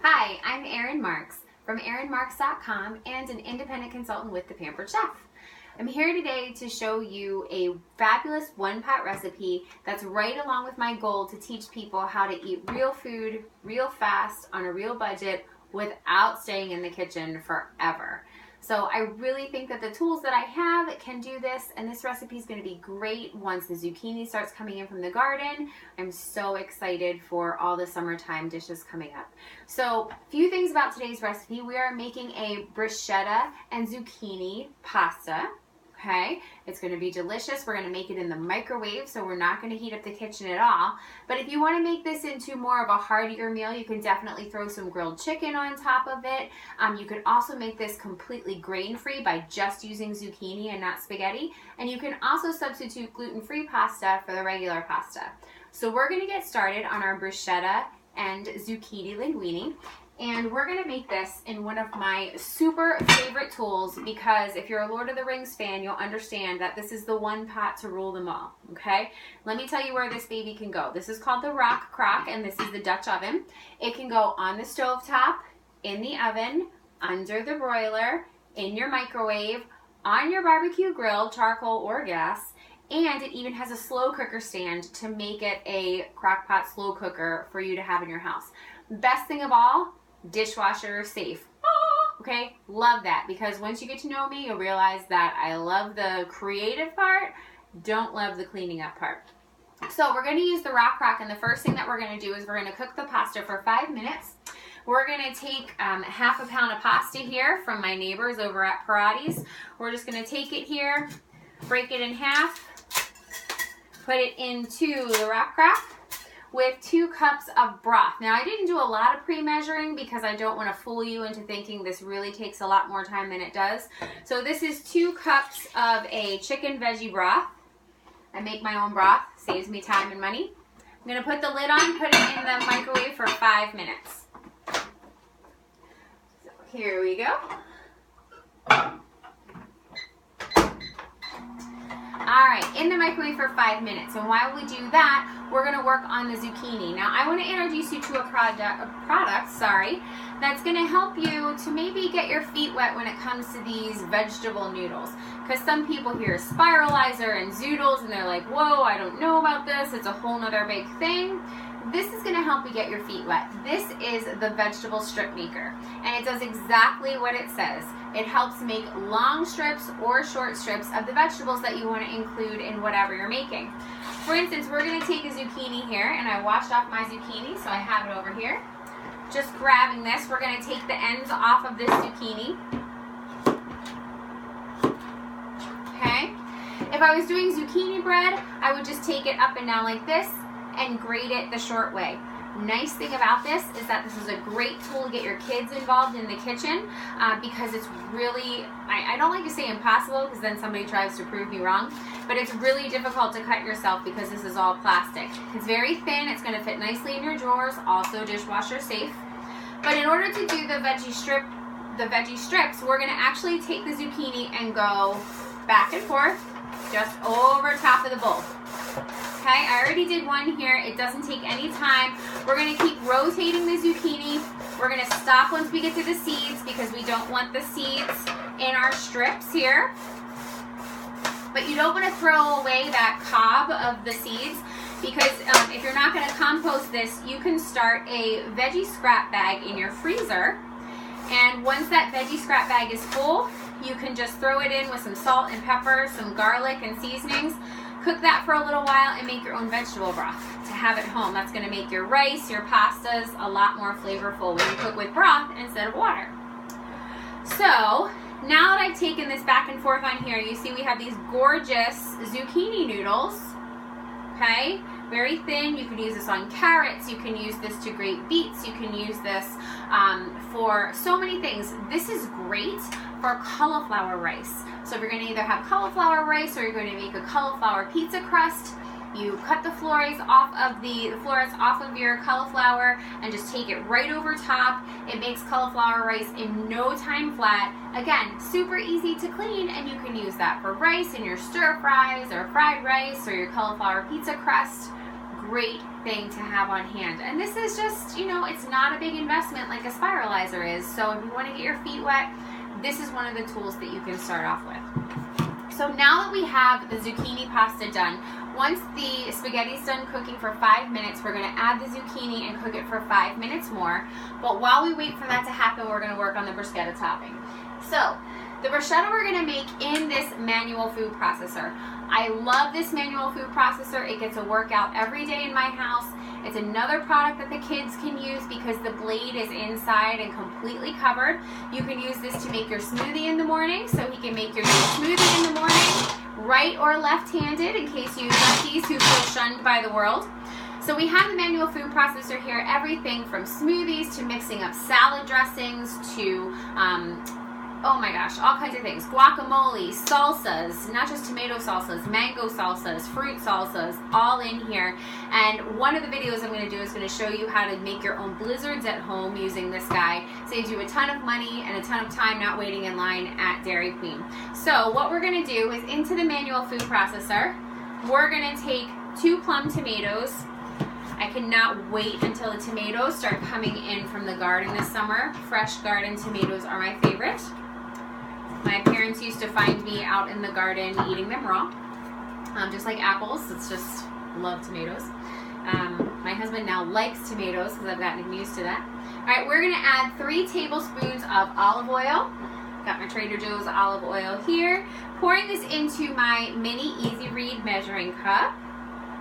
Hi, I'm Erin Marks from erinmarks.com and an independent consultant with The Pampered Chef. I'm here today to show you a fabulous one-pot recipe that's right along with my goal to teach people how to eat real food, real fast, on a real budget without staying in the kitchen forever. So I really think that the tools that I have can do this, and this recipe is going to be great once the zucchini starts coming in from the garden. I'm so excited for all the summertime dishes coming up. So a few things about today's recipe. We are making a bruschetta and zucchini pasta. Okay, it's going to be delicious. We're going to make it in the microwave, so we're not going to heat up the kitchen at all. But if you want to make this into more of a heartier meal, you can definitely throw some grilled chicken on top of it. You could also make this completely grain-free by just using zucchini and not spaghetti. And you can also substitute gluten-free pasta for the regular pasta. So we're going to get started on our bruschetta and zucchini linguine. And we're going to make this in one of my super favorite tools, because if you're a Lord of the Rings fan, you'll understand that this is the one pot to rule them all, okay? Let me tell you where this baby can go. This is called the rock crock, and this is the Dutch oven. It can go on the stovetop, in the oven, under the broiler, in your microwave, on your barbecue grill, charcoal or gas, and it even has a slow cooker stand to make it a crock pot slow cooker for you to have in your house. Best thing of all, dishwasher safe. Okay, love that, because once you get to know me, you'll realize that I love the creative part, don't love the cleaning up part. So we're going to use the rock crock, and the first thing that we're going to do is we're going to cook the pasta for 5 minutes. We're going to take half a pound of pasta here from my neighbors over at Paratti's. We're just going to take it here, break it in half, put it into the rock crock with 2 cups of broth. Now, I didn't do a lot of pre-measuring because I don't want to fool you into thinking this really takes a lot more time than it does. So this is 2 cups of a chicken veggie broth. I make my own broth, saves me time and money. I'm going to put the lid on, put it in the microwave for 5 minutes. So here we go. Alright, in the microwave for 5 minutes. And while we do that, we're going to work on the zucchini. Now, I want to introduce you to a product that's going to help you to maybe get your feet wet when it comes to these vegetable noodles. Because some people hear spiralizer and zoodles and they're like, whoa, I don't know about this. It's a whole nother big thing. This is going to help you get your feet wet. This is the vegetable strip maker, and it does exactly what it says. It helps make long strips or short strips of the vegetables that you want to include in whatever you're making. For instance, we're going to take a zucchini here, and I washed off my zucchini, so I have it over here. Just grabbing this, we're going to take the ends off of this zucchini. Okay. If I was doing zucchini bread, I would just take it up and down like this and grate it the short way. Nice thing about this is that this is a great tool to get your kids involved in the kitchen, because it's really, I don't like to say impossible because then somebody tries to prove me wrong, but it's really difficult to cut yourself because this is all plastic. It's very thin, it's going to fit nicely in your drawers, also dishwasher safe. But in order to do the veggie strips, we're going to actually take the zucchini and go back and forth just over top of the bowl. Okay, I already did one here. It doesn't take any time. We're going to keep rotating the zucchini. We're going to stop once we get to the seeds because we don't want the seeds in our strips here. But you don't want to throw away that cob of the seeds, because if you're not going to compost this, you can start a veggie scrap bag in your freezer. And once that veggie scrap bag is full, you can just throw it in with some salt and pepper, some garlic and seasonings. Cook that for a little while and make your own vegetable broth to have at home. That's going to make your rice, your pastas a lot more flavorful when you cook with broth instead of water. So now that I've taken this back and forth on here, you see we have these gorgeous zucchini noodles. Okay, very thin. You can use this on carrots. You can use this to grate beets. You can use this for so many things. This is great for cauliflower rice. So if you're going to either have cauliflower rice or you're going to make a cauliflower pizza crust, you cut the florets off of your cauliflower and just take it right over top. It makes cauliflower rice in no time flat. Again, super easy to clean, and you can use that for rice in your stir fries or fried rice or your cauliflower pizza crust. great thing to have on hand. And this is just, you know, it's not a big investment like a spiralizer is. So if you want to get your feet wet, this is one of the tools that you can start off with. So now that we have the zucchini pasta done, once the spaghetti's done cooking for 5 minutes, we're going to add the zucchini and cook it for 5 minutes more. But while we wait for that to happen, we're going to work on the bruschetta topping. So the bruschetta we're going to make in this manual food processor. I love this manual food processor. It gets a workout every day in my house. It's another product that the kids can use because the blade is inside and completely covered. You can use this to make your smoothie in the morning, so he can make your smoothie in the morning, right or left-handed, in case you lefties who feel shunned by the world. So we have the manual food processor here, everything from smoothies to mixing up salad dressings to oh my gosh, all kinds of things. Guacamole, salsas, not just tomato salsas, mango salsas, fruit salsas, all in here. And one of the videos I'm going to do is going to show you how to make your own blizzards at home using this guy. Saves you a ton of money and a ton of time not waiting in line at Dairy Queen. So what we're going to do is into the manual food processor, we're going to take 2 plum tomatoes. I cannot wait until the tomatoes start coming in from the garden this summer. Fresh garden tomatoes are my favorite. My parents used to find me out in the garden eating them raw, just like apples. It's just, love tomatoes. My husband now likes tomatoes because I've gotten him used to that. All right, we're gonna add 3 tablespoons of olive oil. Got my Trader Joe's olive oil here. Pouring this into my mini Easy Read measuring cup.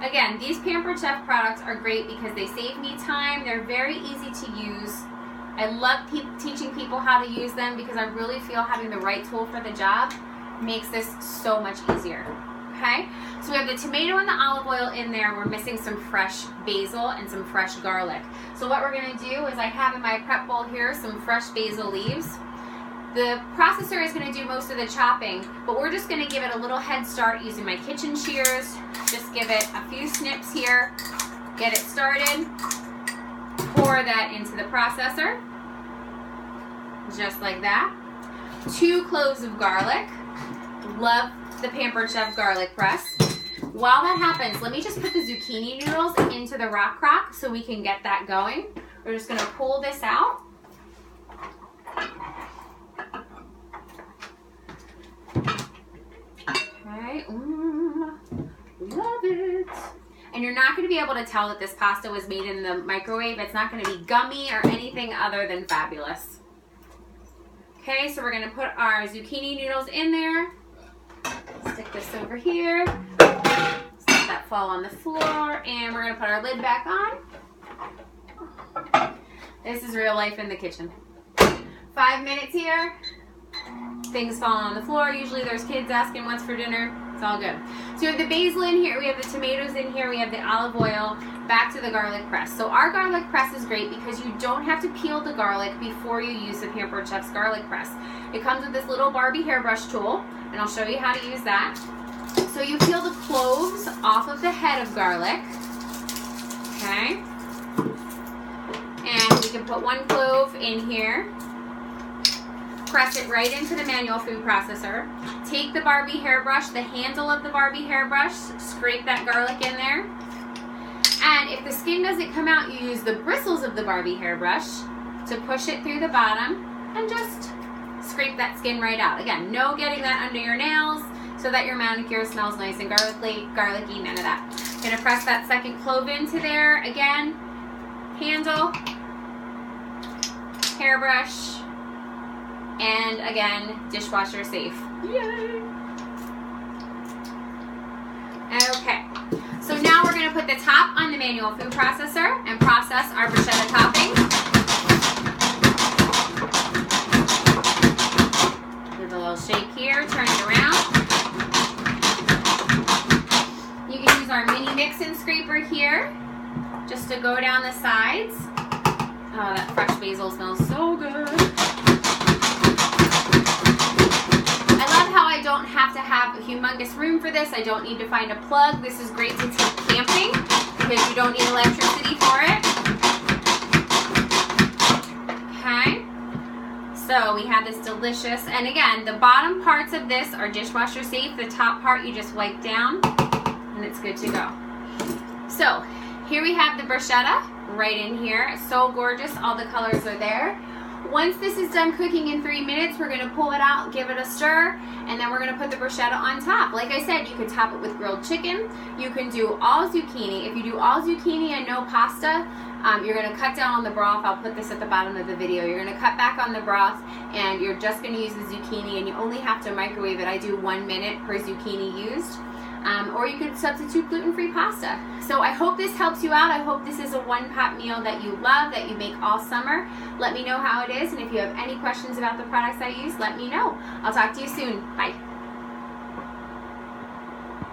Again, these Pampered Chef products are great because they save me time. They're very easy to use. I love teaching people how to use them because I really feel having the right tool for the job makes this so much easier. Okay, so we have the tomato and the olive oil in there. We're missing some fresh basil and some fresh garlic. So what we're going to do is I have in my prep bowl here some fresh basil leaves. The processor is going to do most of the chopping, but we're just going to give it a little head start using my kitchen shears. Just give it a few snips here, get it started. Pour that into the processor, just like that. 2 cloves of garlic. Love the Pampered Chef garlic press. While that happens, let me just put the zucchini noodles into the rock crock so we can get that going. We're just going to pull this out. Okay, love it. And you're not going to be able to tell that this pasta was made in the microwave. It's not going to be gummy or anything other than fabulous. Okay, so we're going to put our zucchini noodles in there. Stick this over here. Let that fall on the floor. And we're going to put our lid back on. This is real life in the kitchen. 5 minutes here. Things falling on the floor. Usually there's kids asking what's for dinner. It's all good. So we have the basil in here, we have the tomatoes in here, we have the olive oil, back to the garlic press. So our garlic press is great because you don't have to peel the garlic before you use the Pampered Chef's garlic press. It comes with this little Barbie hairbrush tool, and I'll show you how to use that. So you peel the cloves off of the head of garlic, okay? And we can put 1 clove in here. Press it right into the manual food processor. Take the Barbie hairbrush, the handle of the Barbie hairbrush, scrape that garlic in there. And if the skin doesn't come out, you use the bristles of the Barbie hairbrush to push it through the bottom and just scrape that skin right out. Again, no getting that under your nails so that your manicure smells nice and garlicky, none of that. Gonna press that 2nd clove into there. Again, handle, hairbrush, and again, dishwasher safe. Yay! Okay, so now we're going to put the top on the manual food processor and process our bruschetta topping. Give a little shake here, turn it around. You can use our mini mix and scraper here just to go down the sides. Oh, that fresh basil smells so good. I don't have to have a humongous room for this. I don't need to find a plug. This is great to take camping because you don't need electricity for it. Okay. So we have this delicious, and again, the bottom parts of this are dishwasher safe. The top part you just wipe down and it's good to go. So Here we have the bruschetta right in here. It's so gorgeous, all the colors are there. Once this is done cooking in 3 minutes, we're gonna pull it out, give it a stir, and then we're gonna put the bruschetta on top. Like I said, you can top it with grilled chicken. You can do all zucchini. If you do all zucchini and no pasta, you're gonna cut down on the broth. I'll put this at the bottom of the video. You're gonna cut back on the broth, and you're just gonna use the zucchini, and you only have to microwave it. I do 1 minute per zucchini used. Or you could substitute gluten-free pasta. So I hope this helps you out. I hope this is a one-pot meal that you love, that you make all summer. Let me know how it is, and if you have any questions about the products I use, let me know. I'll talk to you soon. Bye.